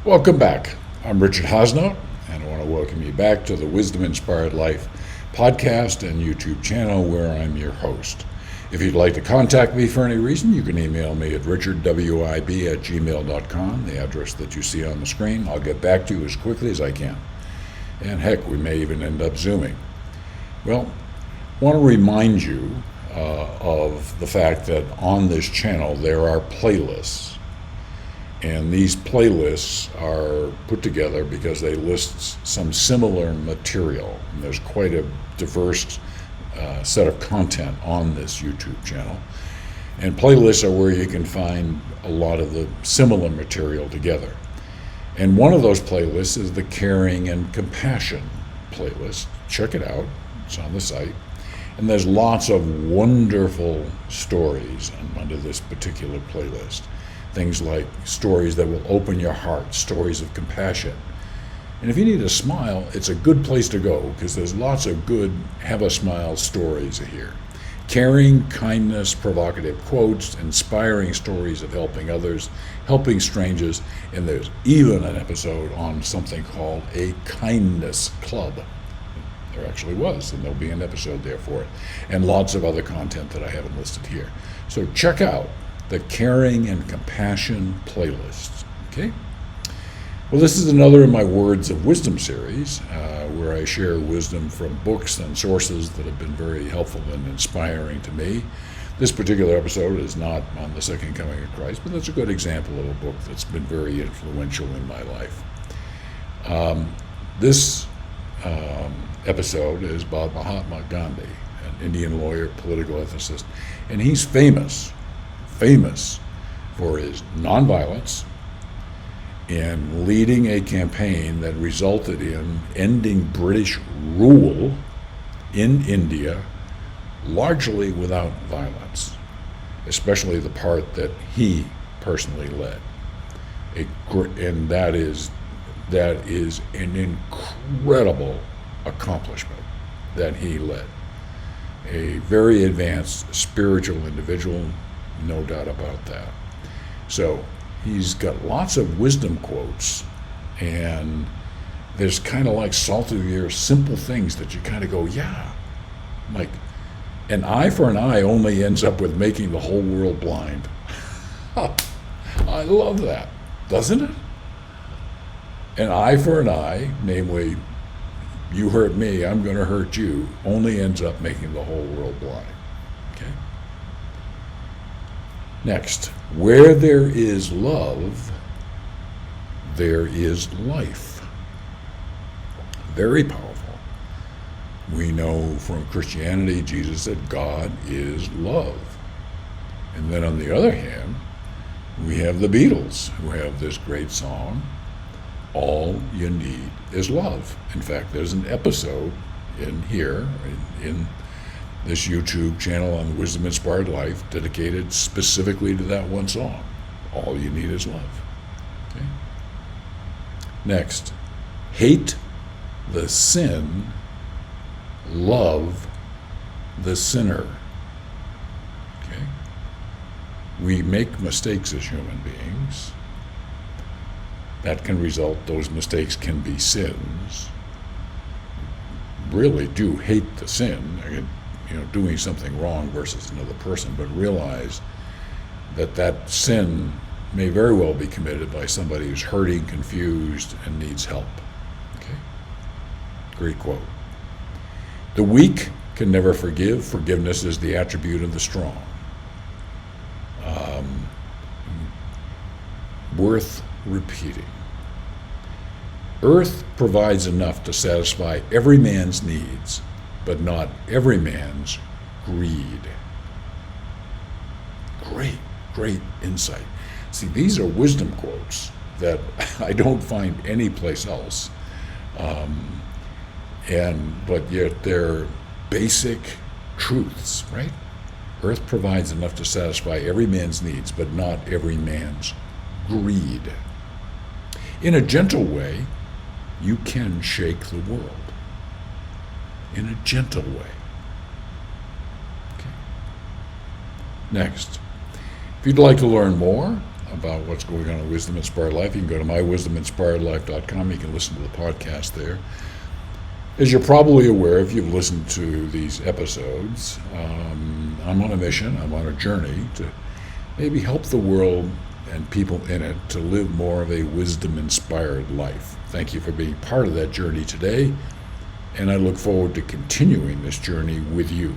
Welcome back. I'm Richard Hosnow, and I want to welcome you back to the Wisdom Inspired Life podcast and YouTube channel where I'm your host. If you'd like to contact me for any reason, you can email me at richardwib@gmail.com, the address that you see on the screen. I'll get back to you as quickly as I can. And heck, we may even end up Zooming. Well, I want to remind you of the fact that on this channel there are playlists. And these playlists are put together because they list some similar material. And there's quite a diverse set of content on this YouTube channel. And playlists are where you can find a lot of the similar material together. And one of those playlists is the Caring and Compassion playlist. Check it out. It's on the site. And there's lots of wonderful stories under this particular playlist. Things like stories that will open your heart, stories of compassion. And if you need a smile, it's a good place to go because there's lots of good have a smile stories here. Caring, kindness, provocative quotes, inspiring stories of helping others, helping strangers, and there's even an episode on something called a kindness club. There actually was, and there'll be an episode there for it. And lots of other content that I haven't listed here. So check out the Caring and Compassion playlist. Okay? Well, this is another of my Words of Wisdom series, where I share wisdom from books and sources that have been very helpful and inspiring to me. This particular episode is not on the Second Coming of Christ, but that's a good example of a book that's been very influential in my life. This episode is about Mahatma Gandhi, an Indian lawyer, political ethicist, and he's famous for his nonviolence and leading a campaign that resulted in ending British rule in India largely without violence, especially the part that he personally led. And that is an incredible accomplishment that he led. A very advanced spiritual individual, no doubt about that. So he's got lots of wisdom quotes, and there's kind of like salt of the earth, simple things that you kind of go, yeah, like an eye for an eye only ends up with making the whole world blind. I love that, doesn't it? An eye for an eye, namely, you hurt me, I'm going to hurt you, only ends up making the whole world blind. Okay? Next, where there is love, there is life. Very powerful. We know from Christianity, Jesus said God is love. And then on the other hand, we have the Beatles, who have this great song, All You Need Is Love. In fact, there's an episode in here, in this YouTube channel on Wisdom Inspired Life, dedicated specifically to that one song, All You Need Is Love. Okay? Next, hate the sin, love the sinner. Okay? We make mistakes as human beings. That can result, those mistakes can be sins. Really do hate the sin, doing something wrong versus another person, but realize that sin may very well be committed by somebody who's hurting, confused, and needs help. Okay? Great quote. The weak can never forgive. Forgiveness is the attribute of the strong. Worth repeating. Earth provides enough to satisfy every man's needs, but not every man's greed. Great insight. See, these are wisdom quotes that I don't find anyplace else. But yet they're basic truths, right? Earth provides enough to satisfy every man's needs, but not every man's greed. In a gentle way, you can shake the world. In a gentle way. Okay. Next, if you'd like to learn more about what's going on in Wisdom Inspired Life, you can go to mywisdominspiredlife.com. You can listen to the podcast there. As you're probably aware, if you've listened to these episodes, I'm on a mission, I'm on a journey to maybe help the world and people in it to live more of a wisdom-inspired life. Thank you for being part of that journey today, and I look forward to continuing this journey with you.